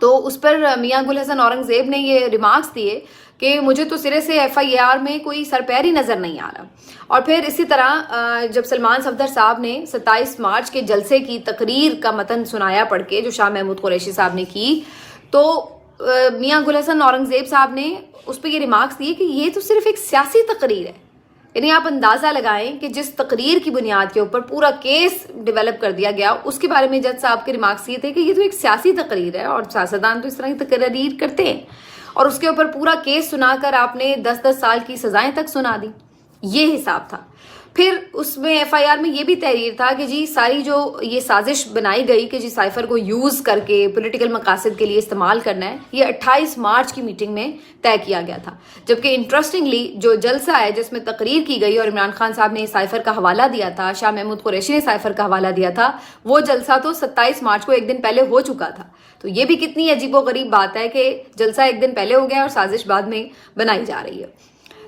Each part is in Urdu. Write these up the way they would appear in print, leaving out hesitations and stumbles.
تو اس پر میاں گل حسن اورنگزیب نے یہ ریمارکس دیے کہ مجھے تو سرے سے FIR میں کوئی سرپیر ہی نظر نہیں آ رہا. اور پھر اسی طرح جب سلمان صفدر صاحب نے 27 مارچ کے جلسے کی تقریر کا متن سنایا پڑھ کے جو شاہ محمود قریشی صاحب نے کی, تو میاں گل حسن اورنگزیب صاحب نے اس پہ یہ ریمارکس دیے کہ یہ تو صرف ایک سیاسی تقریر ہے. یعنی آپ اندازہ لگائیں کہ جس تقریر کی بنیاد کے اوپر پورا کیس ڈیولپ کر دیا گیا, اس کے بارے میں جج صاحب کے ریمارکس یہ تھے کہ یہ تو ایک سیاسی تقریر ہے اور سیاستدان تو اس طرح کی تقریر کرتے ہیں, اور اس کے اوپر پورا کیس سنا کر آپ نے 10-10 سال کی سزائیں تک سنا دی. یہ حساب تھا. پھر اس میں FIR میں یہ بھی تحریر تھا کہ جی ساری جو یہ سازش بنائی گئی کہ جی سائفر کو یوز کر کے پولیٹیکل مقاصد کے لیے استعمال کرنا ہے, یہ 28 مارچ کی میٹنگ میں طے کیا گیا تھا. جبکہ انٹرسٹنگلی جو جلسہ ہے جس میں تقریر کی گئی اور عمران خان صاحب نے سائفر کا حوالہ دیا تھا, شاہ محمود قریشی نے سائفر کا حوالہ دیا تھا, وہ جلسہ تو 27 مارچ کو ایک دن پہلے ہو چکا تھا. تو یہ بھی کتنی عجیب و غریب بات ہے کہ جلسہ ایک دن پہلے ہو گیا اور سازش بعد میں بنائی جا رہی ہے.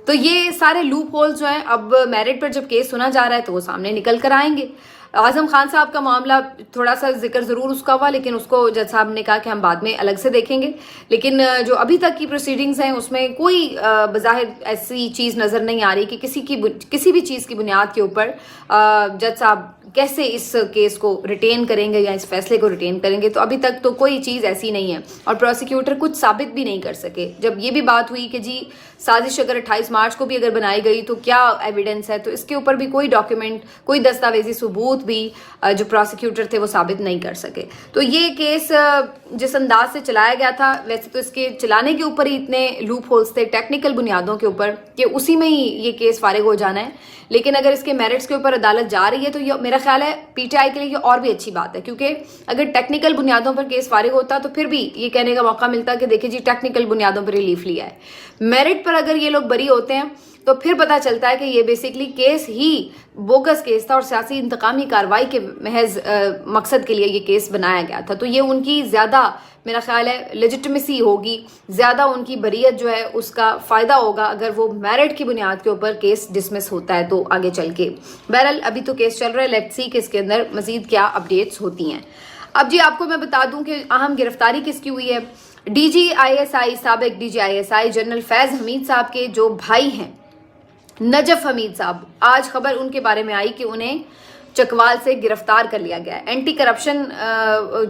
تو یہ سارے لوپ ہولز جو ہیں اب میرٹ پر جب کیس سنا جا رہا ہے تو وہ سامنے نکل کر آئیں گے. اعظم خان صاحب کا معاملہ تھوڑا سا ذکر ضرور اس کا ہوا, لیکن اس کو جج صاحب نے کہا کہ ہم بعد میں الگ سے دیکھیں گے. لیکن جو ابھی تک کی پروسیڈنگز ہیں اس میں کوئی بظاہر ایسی چیز نظر نہیں آ رہی کہ کسی بھی چیز کی بنیاد کے اوپر جج صاحب کیسے اس کیس کو ریٹین کریں گے یا اس فیصلے کو ریٹین کریں گے. تو ابھی تک تو کوئی چیز ایسی نہیں ہے, اور پروسیکیوٹر کچھ ثابت بھی نہیں کر سکے. جب یہ بھی بات ہوئی کہ جی سازش اگر 28 مارچ کو بھی اگر بنائی گئی تو کیا ایویڈنس ہے, تو اس کے اوپر بھی کوئی ڈاکیومنٹ, کوئی دستاویزی ثبوت بھی جو پروسیکیوٹر تھے وہ ثابت نہیں کر سکے. تو یہ کیس جس انداز سے چلایا گیا تھا, ویسے تو اس کے چلانے کے اوپر ہی اتنے لوپ ہولز تھے ٹیکنیکل بنیادوں کے اوپر کہ اسی میں ہی یہ کیس فارغ ہو جانا ہے. لیکن اگر اس کے میرٹس کے اوپر عدالت جا رہی ہے تو یہ میرا خیال ہے PTI کے لیے یہ اور بھی اچھی بات ہے, کیونکہ اگر ٹیکنیکل بنیادوں پر کیس فارغ ہوتا تو پھر بھی یہ کہنے کا موقع ملتا کہ دیکھیں جی ٹیکنیکل بنیادوں پر ریلیف لیا ہے. میرٹ پر اگر یہ لوگ بری ہوتے ہیں تو پھر پتہ چلتا ہے کہ یہ basically case he bogus case تھا اور سیاسی انتقامی کارروائی کے محض مقصد کے لیے یہ کیس بنایا گیا تھا. تو یہ ان کی زیادہ میرا خیال ہے لیجٹمیسی ہوگی, زیادہ ان کی بریت جو ہے اس کا فائدہ ہوگا اگر وہ میرٹ کی بنیاد کے اوپر کیس ڈسمس ہوتا ہے تو آگے چل کے. بہرحال ابھی تو کیس چل رہا ہے, لیٹس سی کہ اس کے اندر مزید کیا اپڈیٹس ہوتی ہیں. اب جی آپ کو میں بتا دوں کہ اہم گرفتاری کس کی ہوئی ہے. DGISI سابق DGISI جنرل فیض حمید صاحب کے جو بھائی ہیں نجف حمید صاحب, آج خبر ان کے بارے میں آئی کہ انہیں چکوال سے گرفتار کر لیا گیا ہے. اینٹی کرپشن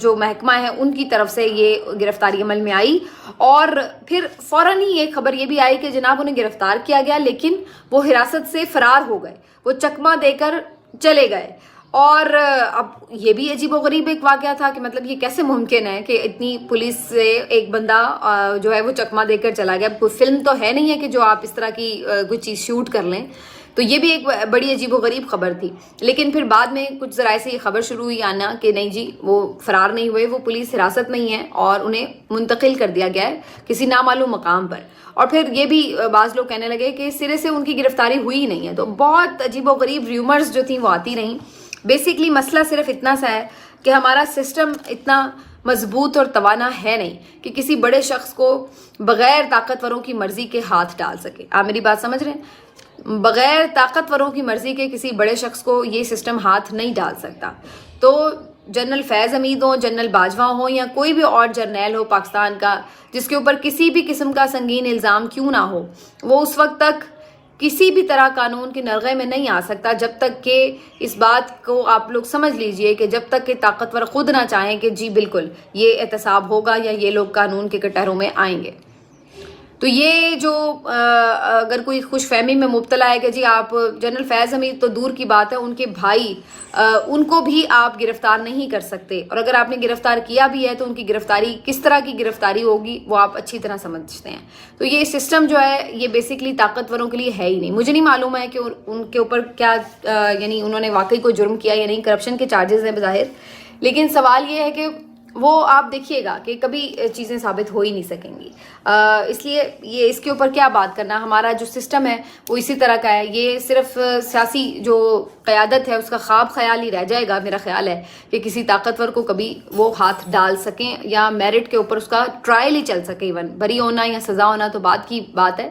جو محکمہ ہے ان کی طرف سے یہ گرفتاری عمل میں آئی, اور پھر فوراً ہی یہ خبر یہ بھی آئی کہ جناب انہیں گرفتار کیا گیا لیکن وہ حراست سے فرار ہو گئے, وہ چکمہ دے کر چلے گئے. اور اب یہ بھی عجیب و غریب ایک واقعہ تھا کہ مطلب یہ کیسے ممکن ہے کہ اتنی پولیس سے ایک بندہ جو ہے وہ چکمہ دے کر چلا گیا. کوئی فلم تو ہے نہیں ہے کہ جو آپ اس طرح کی کوئی چیز شوٹ کر لیں. تو یہ بھی ایک بڑی عجیب و غریب خبر تھی. لیکن پھر بعد میں کچھ ذرائع سے یہ خبر شروع ہوئی آنا کہ نہیں جی وہ فرار نہیں ہوئے, وہ پولیس حراست میں ہی ہیں اور انہیں منتقل کر دیا گیا ہے کسی نامعلوم مقام پر. اور پھر یہ بھی بعض لوگ کہنے لگے کہ سرے سے ان کی گرفتاری ہوئی ہی نہیں ہے. تو بہت عجیب و غریب ریومرز جو تھیں وہ آتی رہیں. بیسکلی مسئلہ صرف اتنا سا ہے کہ ہمارا سسٹم اتنا مضبوط اور توانا ہے نہیں کہ کسی بڑے شخص کو بغیر طاقتوروں کی مرضی کے ہاتھ ڈال سکے. آپ میری بات سمجھ رہے ہیں؟ بغیر طاقتوروں کی مرضی کے کسی بڑے شخص کو یہ سسٹم ہاتھ نہیں ڈال سکتا. تو جنرل فیض حمید ہوں, جنرل باجوہ ہوں یا کوئی بھی اور جرنیل ہو پاکستان کا جس کے اوپر کسی بھی قسم کا سنگین الزام کیوں نہ ہو, وہ اس وقت تک کسی بھی طرح قانون کے نرغے میں نہیں آ سکتا جب تک کہ اس بات کو آپ لوگ سمجھ لیجئے کہ جب تک کہ طاقتور خود نہ چاہیں کہ جی بالکل یہ احتساب ہوگا یا یہ لوگ قانون کے کٹہروں میں آئیں گے. تو یہ جو اگر کوئی خوش فہمی میں مبتلا ہے کہ جی آپ جنرل فیض حمید تو دور کی بات ہے, ان کے بھائی ان کو بھی آپ گرفتار نہیں کر سکتے, اور اگر آپ نے گرفتار کیا بھی ہے تو ان کی گرفتاری کس طرح کی گرفتاری ہوگی وہ آپ اچھی طرح سمجھتے ہیں. تو یہ سسٹم جو ہے یہ بیسکلی طاقتوروں کے لیے ہے ہی نہیں. مجھے نہیں معلوم ہے کہ ان کے اوپر کیا یعنی انہوں نے واقعی کوئی جرم کیا یا نہیں. کرپشن کے چارجز ہیں بظاہر, لیکن سوال یہ ہے کہ وہ آپ دیکھیے گا کہ کبھی چیزیں ثابت ہو ہی نہیں سکیں گی. اس لیے یہ اس کے اوپر کیا بات کرنا, ہمارا جو سسٹم ہے وہ اسی طرح کا ہے. یہ صرف سیاسی جو قیادت ہے اس کا خواب خیال ہی رہ جائے گا. میرا خیال ہے کہ کسی طاقتور کو کبھی وہ ہاتھ ڈال سکیں یا میرٹ کے اوپر اس کا ٹرائل ہی چل سکے. ایون بری ہونا یا سزا ہونا تو بعد کی بات ہے,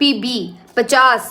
PB 50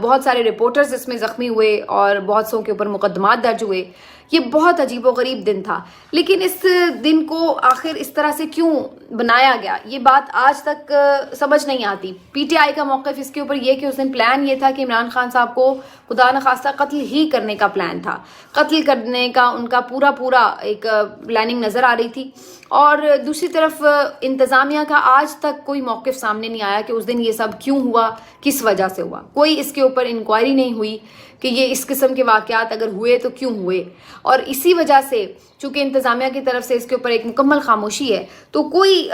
بہت سارے رپورٹرز اس میں زخمی ہوئے اور بہت سو کے اوپر مقدمات درج ہوئے. یہ بہت عجیب و غریب دن تھا. لیکن اس دن کو آخر اس طرح سے کیوں بنایا گیا یہ بات آج تک سمجھ نہیں آتی. پی ٹی آئی کا موقف اس کے اوپر یہ کہ اس دن پلان یہ تھا کہ عمران خان صاحب کو خدا نخواستہ قتل ہی کرنے کا پلان تھا. قتل کرنے کا ان کا پورا ایک پلاننگ نظر آ رہی تھی. اور دوسری طرف انتظامیہ کا آج تک کوئی موقف سامنے نہیں آیا کہ اس دن یہ سب کیوں ہوا, کس وجہ سے ہوا. کوئی اس کے اوپر انکوائری نہیں ہوئی کہ یہ اس قسم کے واقعات اگر ہوئے تو کیوں ہوئے. اور اسی وجہ سے چونکہ انتظامیہ کی طرف سے اس کے اوپر ایک مکمل خاموشی ہے تو کوئی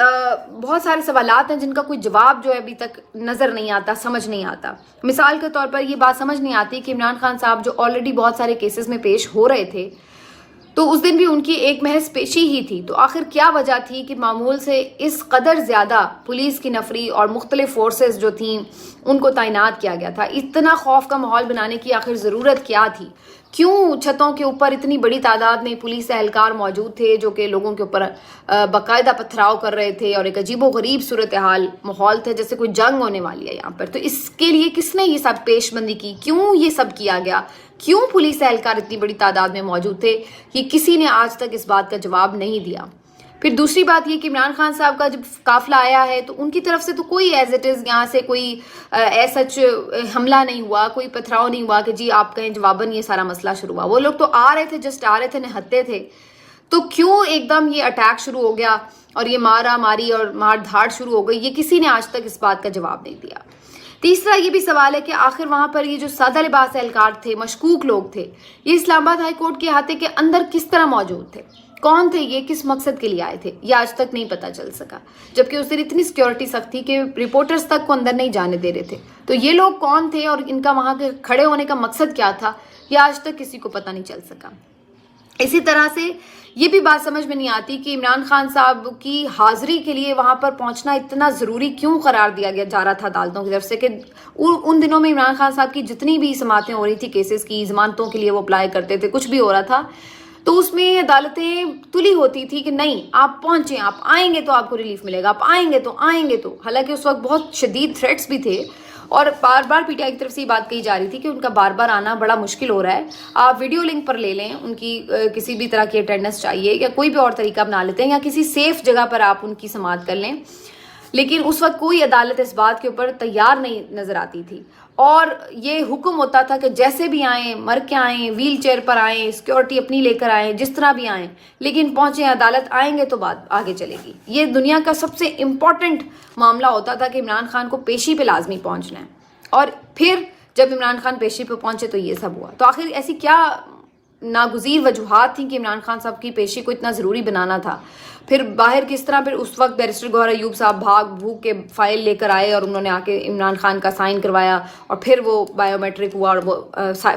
بہت سارے سوالات ہیں جن کا کوئی جواب جو ہے ابھی تک نظر نہیں آتا, سمجھ نہیں آتا. مثال کے طور پر یہ بات سمجھ نہیں آتی کہ عمران خان صاحب جو آلریڈی بہت سارے کیسز میں پیش ہو رہے تھے تو اس دن بھی ان کی ایک محض پیشی ہی تھی, تو آخر کیا وجہ تھی کہ معمول سے اس قدر زیادہ پولیس کی نفری اور مختلف فورسز جو تھیں ان کو تعینات کیا گیا تھا. اتنا خوف کا ماحول بنانے کی آخر ضرورت کیا تھی؟ کیوں چھتوں کے اوپر اتنی بڑی تعداد میں پولیس اہلکار موجود تھے جو کہ لوگوں کے اوپر باقاعدہ پتھراؤ کر رہے تھے اور ایک عجیب و غریب صورتحال ماحول تھا جیسے کوئی جنگ ہونے والی ہے یہاں پر. تو اس کے لیے کس نے یہ سب پیش بندی کی؟ کیوں یہ سب کیا گیا؟ کیوں پولیس اہلکار اتنی بڑی تعداد میں موجود تھے؟ یہ کسی نے آج تک اس بات کا جواب نہیں دیا. پھر دوسری بات یہ کہ عمران خان صاحب کا جب قافلہ آیا ہے تو ان کی طرف سے تو کوئی ایز اٹ از یہاں سے کوئی سچ حملہ نہیں ہوا, کوئی پتھراؤ نہیں ہوا کہ جی آپ کہیں جواباً یہ سارا مسئلہ شروع ہوا. وہ لوگ تو آ رہے تھے, جسٹ آ رہے تھے, نہتے تھے. تو کیوں ایک دم یہ اٹیک شروع ہو گیا اور یہ مارا ماری اور مار دھاڑ شروع ہو گئی؟ یہ کسی نے آج تک اس بات کا جواب نہیں دیا. تیسرا یہ بھی سوال ہے کہ آخر وہاں پر یہ جو سادہ لباس اہلکار تھے, مشکوک لوگ تھے, یہ اسلام آباد ہائی کورٹ کے احاطے کے اندر کس طرح موجود تھے؟ کون تھے یہ؟ کس مقصد کے لیے آئے تھے؟ یہ آج تک نہیں پتہ چل سکا. جبکہ اس دن اتنی سیکیورٹی سخت تھی کہ رپورٹرز تک کو اندر نہیں جانے دے رہے تھے. تو یہ لوگ کون تھے اور ان کا وہاں کے کھڑے ہونے کا مقصد کیا تھا یہ آج تک کسی کو پتہ نہیں چل سکا. اسی طرح سے یہ بھی بات سمجھ میں نہیں آتی کہ عمران خان صاحب کی حاضری کے لیے وہاں پر پہنچنا اتنا ضروری کیوں قرار دیا جا رہا تھا عدالتوں کی طرف سے کہ ان دنوں میں عمران خان صاحب کی جتنی بھی سماعتیں ہو رہی تھی کیسز کی, ضمانتوں کے لیے وہ اپلائی کرتے تھے, کچھ بھی ہو رہا تھا تو اس میں عدالتیں تلی ہوتی تھی کہ نہیں آپ پہنچیں, آپ آئیں گے تو آپ کو ریلیف ملے گا, آپ آئیں گے تو. حالانکہ اس وقت بہت شدید تھریٹس بھی تھے اور بار بار پی ٹی آئی کی طرف سے یہ بات کہی جا رہی تھی کہ ان کا بار بار آنا بڑا مشکل ہو رہا ہے, آپ ویڈیو لنک پر لے لیں, ان کی کسی بھی طرح کی اٹینڈنس چاہیے یا کوئی بھی اور طریقہ بنا لیتے ہیں یا کسی سیف جگہ پر آپ ان کی سماعت کر لیں. لیکن اس وقت کوئی عدالت اس بات کے اوپر تیار نہیں نظر آتی تھی اور یہ حکم ہوتا تھا کہ جیسے بھی آئیں, مر کے آئیں, ویل چیئر پر آئیں, سیکیورٹی اپنی لے کر آئیں, جس طرح بھی آئیں, لیکن پہنچیں عدالت, آئیں گے تو بات آگے چلے گی. یہ دنیا کا سب سے امپورٹنٹ معاملہ ہوتا تھا کہ عمران خان کو پیشی پہ لازمی پہنچنا ہے. اور پھر جب عمران خان پیشی پہ پہنچے تو یہ سب ہوا. تو آخر ایسی کیا ناگزیر وجوہات تھیں کہ عمران خان صاحب کی پیشی کو اتنا ضروری بنانا تھا؟ پھر باہر کس طرح پھر اس وقت بیرسٹر گوہر ایوب صاحب بھاگ بھوک کے فائل لے کر آئے اور انہوں نے آ کے عمران خان کا سائن کروایا اور پھر وہ بایو میٹرک ہوا اور وہ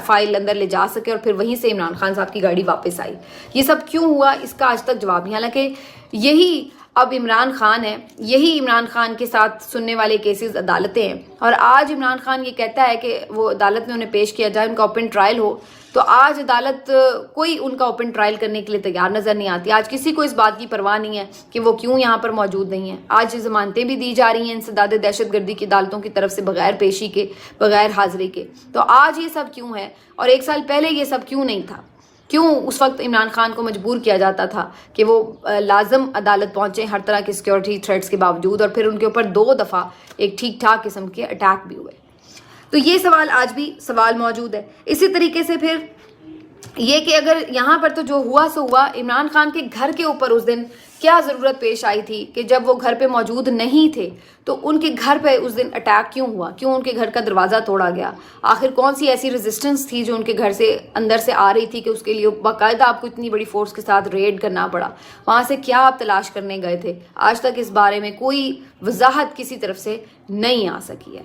فائل اندر لے جا سکے اور پھر وہیں سے عمران خان صاحب کی گاڑی واپس آئی. یہ سب کیوں ہوا اس کا آج تک جواب نہیں. حالانکہ یہی اب عمران خان ہے, یہی عمران خان کے ساتھ سننے والے کیسز عدالتیں ہیں اور آج عمران خان یہ کہتا ہے کہ وہ عدالت میں انہیں پیش کیا جائے, ان کا اوپن ٹرائل ہو, تو آج عدالت کوئی ان کا اوپن ٹرائل کرنے کے لیے تیار نظر نہیں آتی. آج کسی کو اس بات کی پرواہ نہیں ہے کہ وہ کیوں یہاں پر موجود نہیں ہیں. آج ضمانتیں بھی دی جا رہی ہیں انسداد دہشت گردی کی عدالتوں کی طرف سے بغیر پیشی کے, بغیر حاضری کے. تو آج یہ سب کیوں ہے اور ایک سال پہلے یہ سب کیوں نہیں تھا؟ کیوں اس وقت عمران خان کو مجبور کیا جاتا تھا کہ وہ لازم عدالت پہنچیں ہر طرح کے سیکیورٹی تھریٹس کے باوجود, اور پھر ان کے اوپر 2 دفعہ ایک ٹھیک ٹھاک قسم کے اٹیک بھی ہوئے؟ تو یہ سوال آج بھی سوال موجود ہے. اسی طریقے سے پھر یہ کہ اگر یہاں پر تو جو ہوا سو ہوا, عمران خان کے گھر کے اوپر اس دن کیا ضرورت پیش آئی تھی کہ جب وہ گھر پہ موجود نہیں تھے تو ان کے گھر پہ اس دن اٹیک کیوں ہوا؟ کیوں ان کے گھر کا دروازہ توڑا گیا؟ آخر کون سی ایسی ریزسٹنس تھی جو ان کے گھر سے اندر سے آ رہی تھی کہ اس کے لیے باقاعدہ آپ کو اتنی بڑی فورس کے ساتھ ریڈ کرنا پڑا؟ وہاں سے کیا آپ تلاش کرنے گئے تھے؟ آج تک اس بارے میں کوئی وضاحت کسی طرف سے نہیں آ سکی ہے.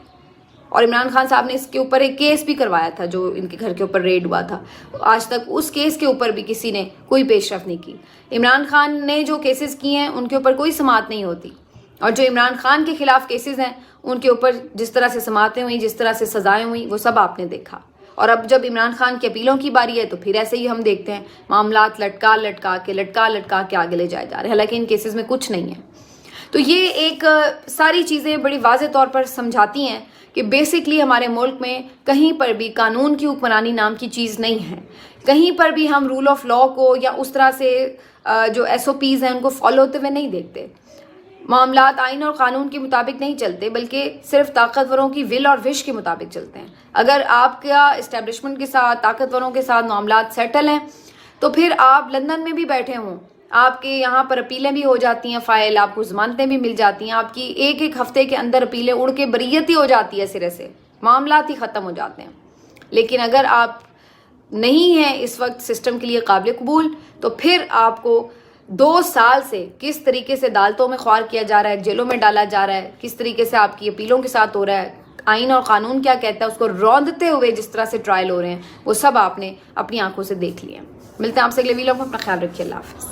اور عمران خان صاحب نے اس کے اوپر ایک کیس بھی کروایا تھا جو ان کے گھر کے اوپر ریڈ ہوا تھا, آج تک اس کیس کے اوپر بھی کسی نے کوئی پیش رفت نہیں کی. عمران خان نے جو کیسز کیے ہیں ان کے اوپر کوئی سماعت نہیں ہوتی, اور جو عمران خان کے خلاف کیسز ہیں ان کے اوپر جس طرح سے سماعتیں ہوئیں, جس طرح سے سزائیں ہوئیں, وہ سب آپ نے دیکھا. اور اب جب عمران خان کی اپیلوں کی باری ہے تو پھر ایسے ہی ہم دیکھتے ہیں معاملات لٹکا کے آگے لے جائے جا رہے ہیں, حالانکہ ان کیسز میں کچھ نہیں ہے. تو یہ ایک ساری چیزیں بڑی واضح طور پر سمجھاتی ہیں کہ بیسکلی ہمارے ملک میں کہیں پر بھی قانون کی حکمرانی نام کی چیز نہیں ہے. کہیں پر بھی ہم رول آف لاء کو یا اس طرح سے جو ایس او پیز ہیں ان کو فالو ہوتے ہوئے نہیں دیکھتے. معاملات آئین اور قانون کے مطابق نہیں چلتے بلکہ صرف طاقتوروں کی ول اور وش کے مطابق چلتے ہیں. اگر آپ کا اسٹیبلشمنٹ کے ساتھ طاقتوروں کے ساتھ معاملات سیٹل ہیں تو پھر آپ لندن میں بھی بیٹھے ہوں، آپ کے یہاں پر اپیلیں بھی ہو جاتی ہیں فائل، آپ کو ضمانتیں بھی مل جاتی ہیں، آپ کی ایک ہفتے کے اندر اپیلیں اڑ کے بریت ہی ہو جاتی ہے، سرے سے معاملات ہی ختم ہو جاتے ہیں. لیکن اگر آپ نہیں ہیں اس وقت سسٹم کے لیے قابل قبول تو پھر آپ کو 2 سال سے کس طریقے سے عدالتوں میں خوار کیا جا رہا ہے، جیلوں میں ڈالا جا رہا ہے، کس طریقے سے آپ کی اپیلوں کے ساتھ ہو رہا ہے، آئین اور قانون کیا کہتا ہے اس کو روندتے ہوئے جس طرح سے ٹرائل ہو رہے ہیں، وہ سب آپ نے اپنی آنکھوں سے دیکھ لیے. ملتے ہیں آپ سے اگلے ویڈیو میں، اپنا خیال رکھیے. اللہ حافظ.